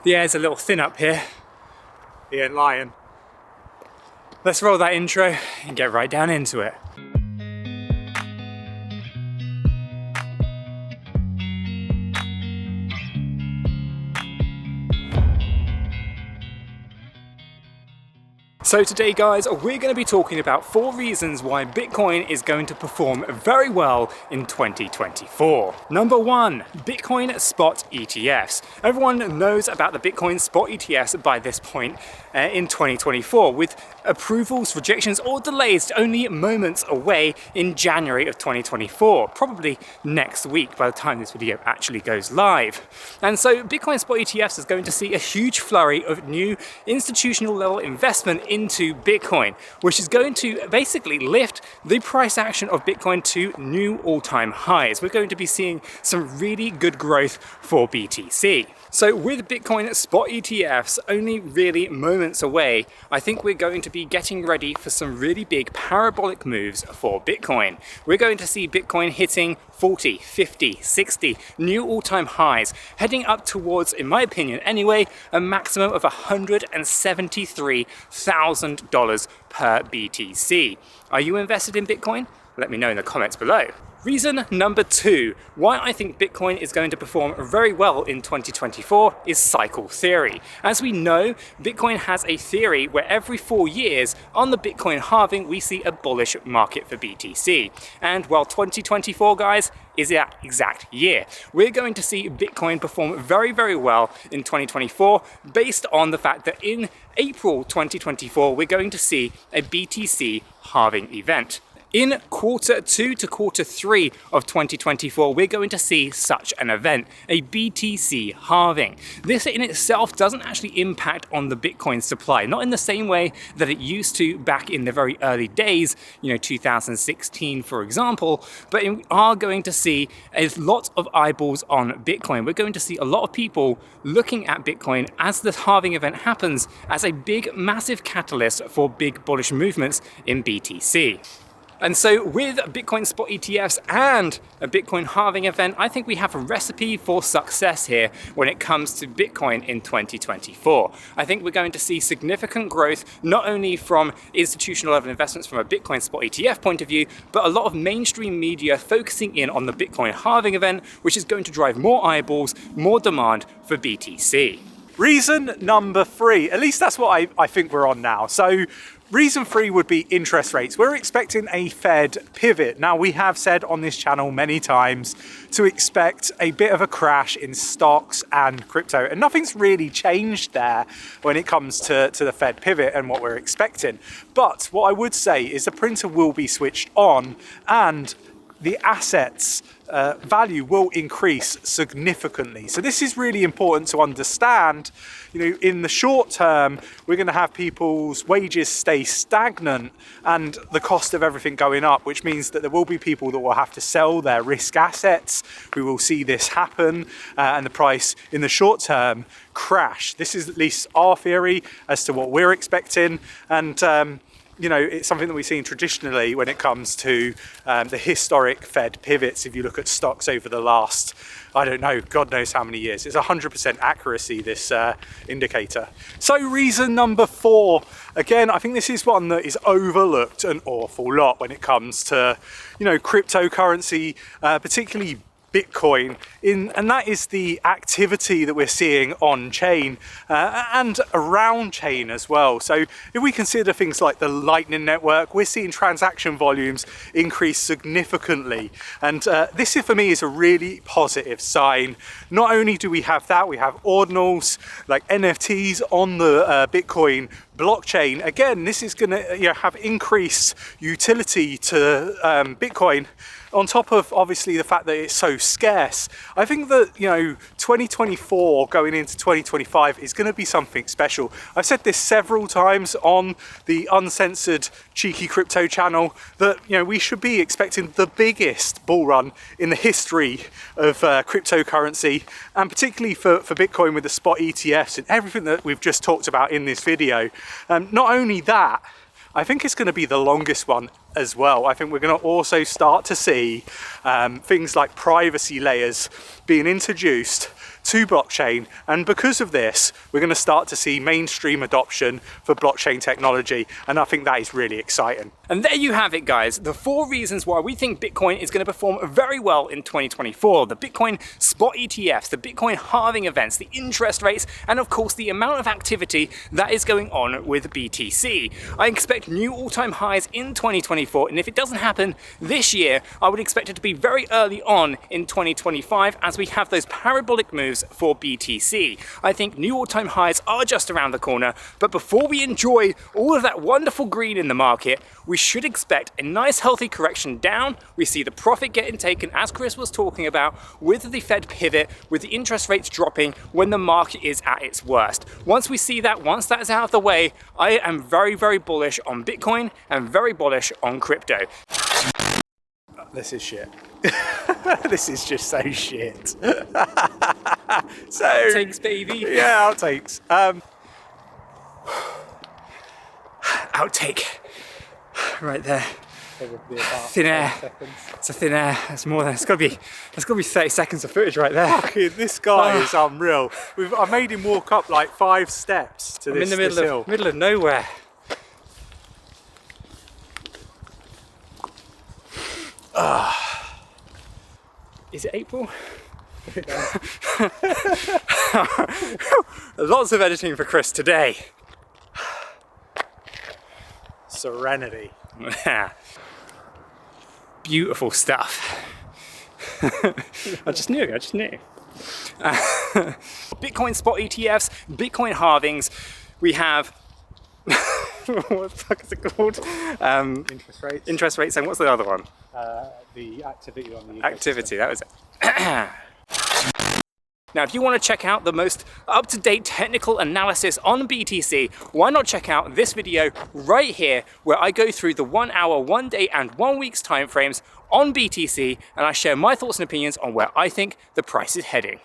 The air's a little thin up here. He ain't lying. Let's roll that intro and get right down into it. So today guys, we're going to be talking about 4 reasons why Bitcoin is going to perform very well in 2024. Number 1, Bitcoin spot ETFs. Everyone knows about the Bitcoin spot ETFs by this point in 2024, with approvals, rejections or delays only moments away in January of 2024, probably next week by the time this video actually goes live. And so Bitcoin spot ETFs is going to see a huge flurry of new institutional level investment into Bitcoin, which is going to basically lift the price action of Bitcoin to new all-time highs. We're going to be seeing some really good growth for BTC. So with Bitcoin spot ETFs only really moments away, I think we're going to be getting ready for some really big parabolic moves for Bitcoin. We're going to see Bitcoin hitting 40, 50, 60 new all-time highs, heading up towards, in my opinion anyway, a maximum of $173,000 per BTC. Are you invested in Bitcoin? Let me know in the comments below. Reason number 2 why I think Bitcoin is going to perform very well in 2024 is cycle theory. As we know, Bitcoin has a theory where every 4 years on the Bitcoin halving we see a bullish market for BTC. And while 2024, guys, is that exact year, we're going to see Bitcoin perform very, very well in 2024 based on the fact that in April 2024 we're going to see a BTC halving event. In quarter 2 to quarter 3 of 2024, we're going to see such an event, a BTC halving. This in itself doesn't actually impact on the Bitcoin supply, not in the same way that it used to back in the very early days, 2016 for example, but we are going to see a lot of eyeballs on Bitcoin. We're going to see a lot of people looking at Bitcoin as the halving event happens as a big, massive catalyst for big bullish movements in BTC. And so with Bitcoin spot ETFs and a Bitcoin halving event, I think we have a recipe for success here when it comes to Bitcoin in 2024. I think we're going to see significant growth, not only from institutional level investments from a Bitcoin spot ETF point of view, but a lot of mainstream media focusing in on the Bitcoin halving event, which is going to drive more eyeballs, more demand for BTC. Reason number 3, at least that's what I think we're on now. So reason 3 would be interest rates. We're expecting a Fed pivot. Now, we have said on this channel many times to expect a bit of a crash in stocks and crypto, and nothing's really changed there when it comes to the Fed pivot and what we're expecting. But what I would say is the printer will be switched on and the assets value will increase significantly. So this is really important to understand. In the short term, we're going to have people's wages stay stagnant and the cost of everything going up, which means that there will be people that will have to sell their risk assets. We will see this happen and the price in the short term crash. This is at least our theory as to what we're expecting. And it's something that we've seen traditionally when it comes to the historic Fed pivots. If you look at stocks over the last, I don't know, God knows how many years, it's 100% accuracy, this indicator. So reason number 4, again, I think this is one that is overlooked an awful lot when it comes to, cryptocurrency, particularly Bitcoin, and that is the activity that we're seeing on chain and around chain as well. So if we consider things like the Lightning Network, we're seeing transaction volumes increase significantly, and this for me is a really positive sign. Not only do we have that, we have ordinals like NFTs on the Bitcoin blockchain. Again, this is going to have increased utility to Bitcoin, on top of obviously the fact that it's so scarce. I think that 2024 going into 2025 is going to be something special. I've said this several times on the Uncensored Cheeky Crypto channel that we should be expecting the biggest bull run in the history of cryptocurrency, and particularly for Bitcoin with the spot ETFs and everything that we've just talked about in this video. Not only that, I think it's going to be the longest one as well. I think we're going to also start to see things like privacy layers being introduced to blockchain. And because of this, we're going to start to see mainstream adoption for blockchain technology. And I think that is really exciting. And there you have it, guys. The 4 reasons why we think Bitcoin is going to perform very well in 2024. The Bitcoin spot ETFs, the Bitcoin halving events, the interest rates, and of course the amount of activity that is going on with BTC. I expect new all-time highs in 2024, and if it doesn't happen this year, I would expect it to be very early on in 2025 as we have those parabolic moves for BTC. I think new all-time highs are just around the corner, but before we enjoy all of that wonderful green in the market, we should expect a nice healthy correction down. We see the profit getting taken, as Chris was talking about, with the Fed pivot, with the interest rates dropping when the market is at its worst. Once we see that, once that is out of the way, I am very, very bullish on Bitcoin and very bullish on crypto. This is shit. This is just so shit. So Outtakes, baby. Yeah, outtakes. Outtake. Right there. Thin air. It's a thin air. It's more than. It's got to be 30 seconds of footage right there. Fucking, this guy is unreal. I made him walk up like 5 steps to this hill. middle of nowhere. Is it April? Lots of editing for Chris today. Serenity. Beautiful stuff. I just knew. Bitcoin spot ETFs, Bitcoin halvings. We have what the fuck is it called? Interest rates. Interest rates, and what's the other one? The activity on the Activity, that was it. Now, if you want to check out the most up-to-date technical analysis on BTC, why not check out this video right here, where I go through the 1 hour, 1 day, and 1 week's timeframes on BTC, and I share my thoughts and opinions on where I think the price is heading.